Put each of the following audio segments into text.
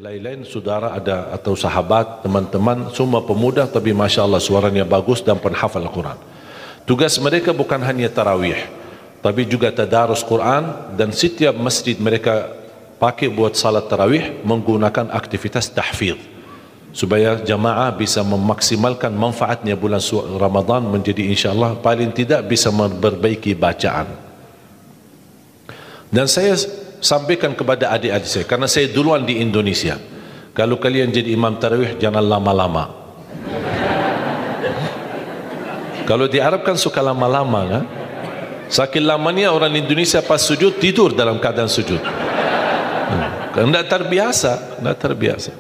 Lain-lain saudara ada atau sahabat, teman-teman, semua pemuda tapi Masya Allah suaranya bagus dan penghafal Al-Quran. Tugas mereka bukan hanya tarawih, tapi juga tadarus Quran, dan setiap masjid mereka pakai buat salat tarawih menggunakan aktivitas tahfidz supaya jamaah bisa memaksimalkan manfaatnya bulan Ramadan menjadi insya-Allah paling tidak bisa memperbaiki bacaan. Dan saya sampaikan kepada adik-adik saya, karena saya duluan di Indonesia, kalau kalian jadi imam tarawih jangan lama-lama. Kalau di Arab kan suka lama-lama kan, saking lamanya orang Indonesia pas sujud tidur dalam keadaan sujud. Tidak terbiasa, tidak terbiasa.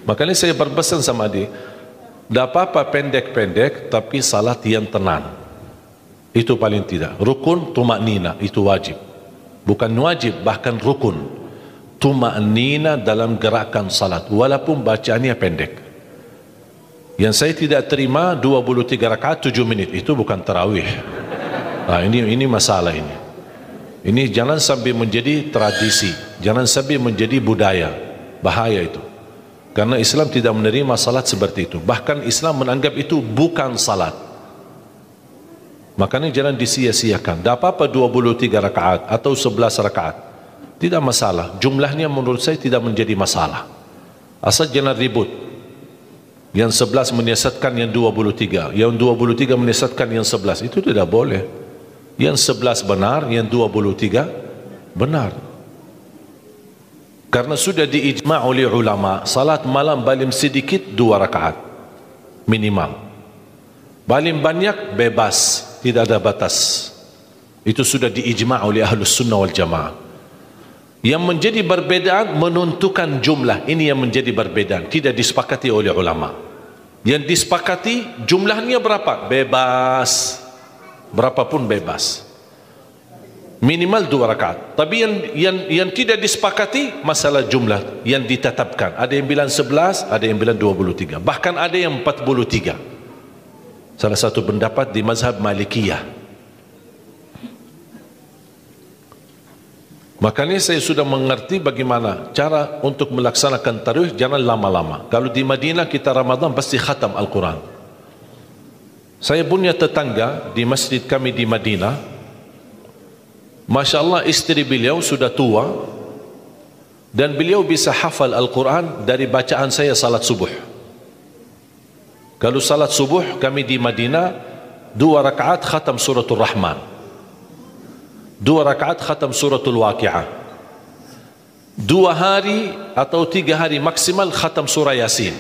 Makanya saya berpesan sama adik, tidak apa-apa pendek-pendek tapi salat yang tenang, itu paling tidak. Rukun tumaknina itu wajib, bukan wajib, bahkan rukun. Tuma'nina dalam gerakan salat walaupun bacaannya pendek. Yang saya tidak terima 23 rakaat 7 menit, itu bukan tarawih. Nah, ini masalah ini. Ini jangan sampai menjadi tradisi, jangan sampai menjadi budaya. Bahaya itu. Karena Islam tidak menerima salat seperti itu. Bahkan Islam menganggap itu bukan salat. Makanya jangan disia-siakan. Tak apa-apa 23 rakaat atau 11 rakaat, tidak masalah. Jumlahnya menurut saya tidak menjadi masalah, asal jangan ribut. Yang 11 menyiasatkan yang 23, yang 23 menyiasatkan yang 11, itu tidak boleh. Yang 11 benar, yang 23 benar. Karena sudah diijma' oleh ulama, salat malam paling sedikit 2 rakaat minimal, paling banyak bebas, tidak ada batas. Itu sudah diijma' oleh Ahlus Sunnah wal Jamaah. Yang menjadi perbedaan menentukan jumlah, ini yang menjadi perbedaan, tidak disepakati oleh ulama. Yang disepakati jumlahnya berapa? Bebas, berapapun bebas, minimal 2 rakaat. Tapi yang tidak disepakati masalah jumlah yang ditetapkan. Ada yang bilang 11, ada yang bilang 23, bahkan ada yang 43. Salah satu pendapat di mazhab Malikiyah. Makanya saya sudah mengerti bagaimana cara untuk melaksanakan tarawih, jangan lama-lama. Kalau di Madinah kita Ramadan pasti khatam Al-Quran. Saya punya tetangga di masjid kami di Madinah, Masya Allah istri beliau sudah tua dan beliau bisa hafal Al-Quran dari bacaan saya salat subuh. Kalau salat subuh kami di Madinah 2 rakaat khatam suratul Rahman, 2 rakaat khatam suratul Waqi'ah, 2 hari atau 3 hari maksimal khatam surah Yasin.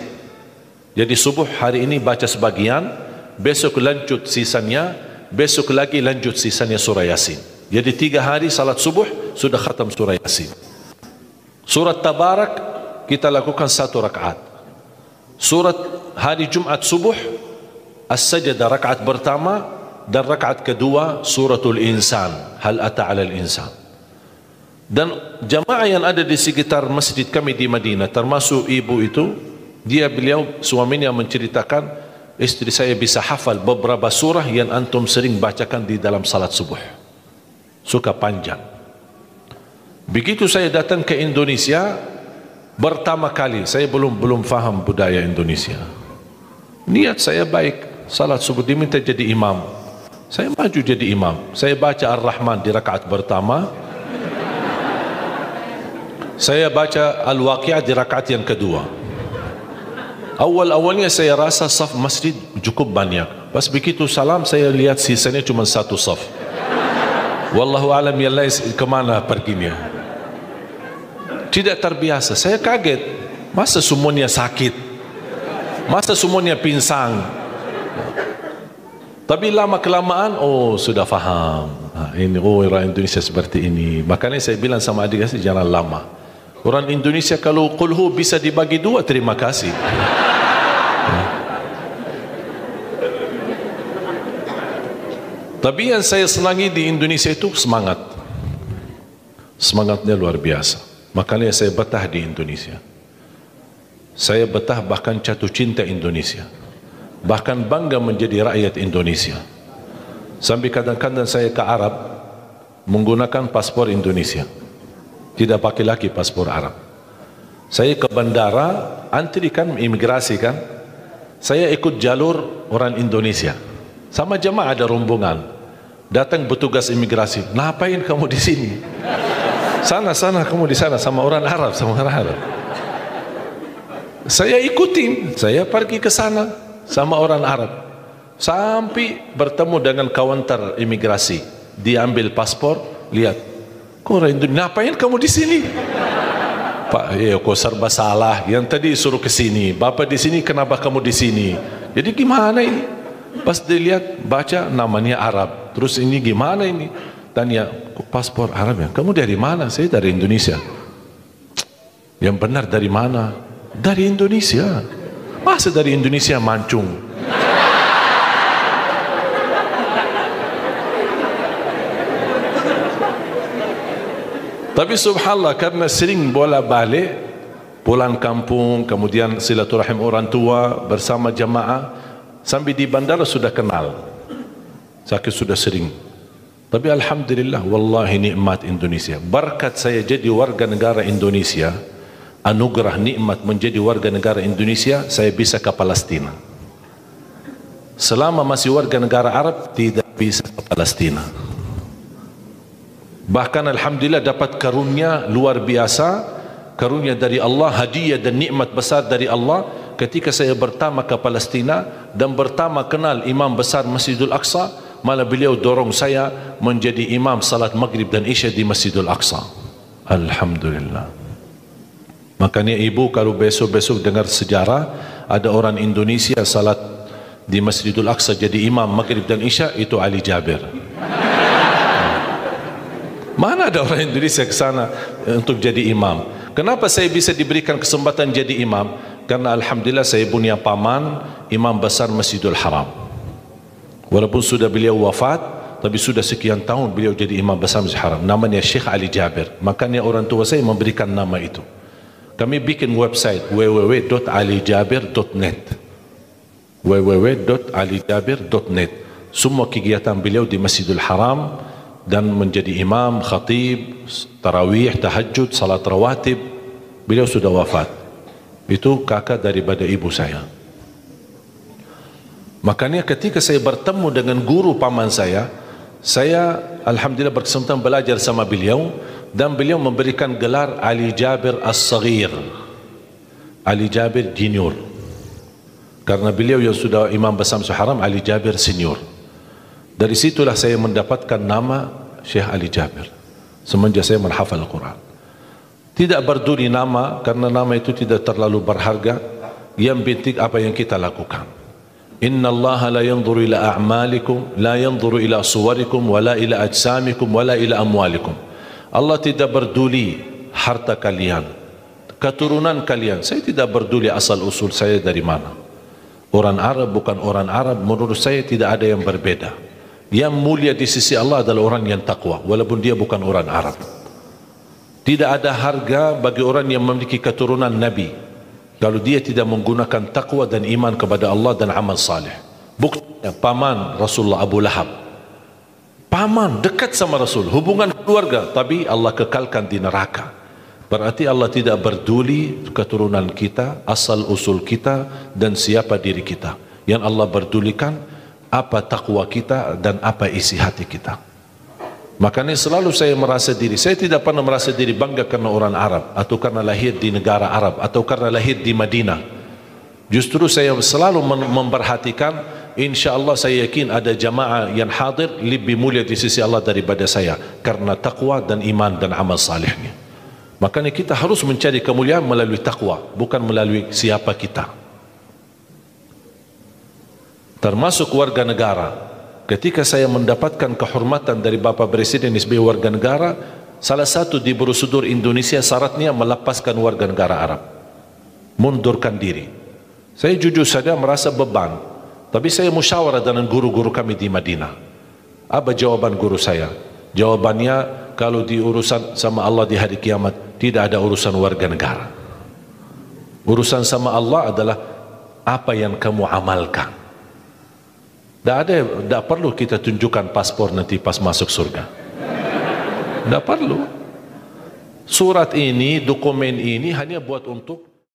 Jadi subuh hari ini baca sebagian, besok lanjut sisanya, besok lagi lanjut sisanya surah Yasin. Jadi 3 hari salat subuh sudah khatam surah Yasin. Surat Tabarak kita lakukan 1 rakaat. Surat hari Jumat subuh As-Sajdah rakaat pertama, dan rakaat kedua suratul Insan, hal ata 'alal insan. Dan jamaah yang ada di sekitar masjid kami di Madinah, termasuk ibu itu, beliau suaminya menceritakan, istri saya bisa hafal beberapa surah yang antum sering bacakan di dalam salat subuh, suka panjang. Begitu saya datang ke Indonesia pertama kali, saya belum faham budaya Indonesia. Niat saya baik, salat subuh diminta jadi imam, saya maju jadi imam. Saya baca Ar-Rahman di rakaat pertama, saya baca Al-Waqi'ah di rakaat yang kedua. Awal-awalnya saya rasa saf masjid cukup banyak. Pas begitu salam saya lihat sisanya cuma 1 saf. Wallahu alam ya Allah kemana perginya. Tidak terbiasa, saya kaget. Masa semuanya sakit? Masa semuanya pinsang? Tapi lama-kelamaan, oh sudah faham. Ini orang Indonesia seperti ini. Makanya saya bilang sama adik saya jangan lama. Orang Indonesia kalau qulhu bisa dibagi 2, terima kasih. Tapi yang saya senangi di Indonesia itu semangat. Semangatnya luar biasa. Makanya saya betah di Indonesia. Saya betah bahkan jatuh cinta Indonesia. Bahkan bangga menjadi rakyat Indonesia. Sampai kadang-kadang saya ke Arab, menggunakan paspor Indonesia. Tidak pakai lagi paspor Arab. Saya ke bandara, antri kan imigrasi kan. Saya ikut jalur orang Indonesia. Sama jemaah ada rombongan. Datang petugas imigrasi. Ngapain kamu di sini? Sana kamu di sana sama orang Arab, Saya ikutin, saya pergi ke sana sama orang Arab. Sampai bertemu dengan kaunter imigrasi. Diambil paspor, lihat. Kok orang Indonesia, ngapain kamu di sini? Pak, kok serba salah. Yang tadi suruh ke sini, Bapak di sini, kenapa kamu di sini? Jadi gimana ini? Pas dilihat, baca namanya Arab. Terus ini gimana ini? Tanya, paspor Arab ya? Kamu dari mana? Saya dari Indonesia. Yang benar dari mana? Dari Indonesia. Masa dari Indonesia mancung? Tapi subhanallah, karena sering bola-balik pulang kampung, kemudian silaturahim orang tua bersama jamaah, sampai di bandara sudah kenal. Saya sudah sering. Tapi alhamdulillah, wallahi nikmat Indonesia. Berkat saya jadi warga negara Indonesia, anugerah nikmat menjadi warga negara Indonesia, saya bisa ke Palestina. Selama masih warga negara Arab, tidak bisa ke Palestina. Bahkan alhamdulillah dapat karunia luar biasa, karunia dari Allah, hadiah dan nikmat besar dari Allah ketika saya pertama ke Palestina dan pertama kenal imam besar Masjidul Aqsa, malah beliau dorong saya menjadi imam salat maghrib dan isya di Masjidul Aqsa. Alhamdulillah. Makanya ibu kalau besok-besok dengar sejarah ada orang Indonesia salat di Masjidul Aqsa jadi imam maghrib dan isya, itu Ali Jabir. Mana ada orang Indonesia ke sana untuk jadi imam? Kenapa saya bisa diberikan kesempatan jadi imam? Karena alhamdulillah saya punya paman imam besar Masjidul Haram. Walaupun sudah beliau wafat, tapi sudah sekian tahun beliau jadi imam besar Masjidil Haram. Namanya Syekh Ali Jabir. Makanya orang tua saya memberikan nama itu. Kami bikin website www.alijabir.net www.alijabir.net. Semua kegiatan beliau di Masjidil Haram dan menjadi imam, khatib, tarawih, tahajud, salat rawatib. Beliau sudah wafat. Itu kakak daripada ibu saya. Makanya ketika saya bertemu dengan guru paman saya alhamdulillah berkesempatan belajar sama beliau, dan beliau memberikan gelar Ali Jabir As-Saghir, Ali Jabir Junior, karena beliau yang sudah imam besar Masjidil Haram, Ali Jabir Senior. Dari situlah saya mendapatkan nama Syekh Ali Jabir semenjak saya menghafal Al-Quran. Tidak berduri nama, karena nama itu tidak terlalu berharga. Yang penting apa yang kita lakukan. Inna Allah la yanzuru ila a'malikum, la yanzuru ila suwarikum, wala ila ajsamikum, wala ila amwalikum. Allah tidak berduli harta kalian, keturunan kalian. Saya tidak berduli asal usul saya dari mana. Orang Arab bukan orang Arab, menurut saya tidak ada yang berbeda. Yang mulia di sisi Allah adalah orang yang takwa, walaupun dia bukan orang Arab. Tidak ada harga bagi orang yang memiliki keturunan Nabi kalau dia tidak menggunakan takwa dan iman kepada Allah dan amal saleh. Buktinya paman Rasulullah Abu Lahab, paman dekat sama Rasul, hubungan keluarga, tapi Allah kekalkan di neraka. Berarti Allah tidak berduli keturunan kita, asal usul kita, dan siapa diri kita. Yang Allah berdulikan apa takwa kita dan apa isi hati kita. Makanya selalu saya merasa diri, saya tidak pernah merasa diri bangga karena orang Arab, atau karena lahir di negara Arab, atau karena lahir di Madinah. Justru saya selalu memperhatikan, insya Allah saya yakin ada jamaah yang hadir lebih mulia di sisi Allah daripada saya, karena takwa dan iman dan amal salihnya. Makanya kita harus mencari kemuliaan melalui takwa, bukan melalui siapa kita. Termasuk warga negara. Ketika saya mendapatkan kehormatan dari Bapak Presiden sebagai warga negara, salah satu di prosedur Indonesia syaratnya melepaskan warga negara Arab, mundurkan diri. Saya jujur saja merasa beban, tapi saya musyawarah dengan guru-guru kami di Madinah. Apa jawaban guru saya? Jawabannya, kalau di urusan sama Allah di hari kiamat tidak ada urusan warga negara. Urusan sama Allah adalah apa yang kamu amalkan. Tidak perlu kita tunjukkan paspor nanti pas masuk surga. Tidak perlu. Surat ini, dokumen ini hanya buat untuk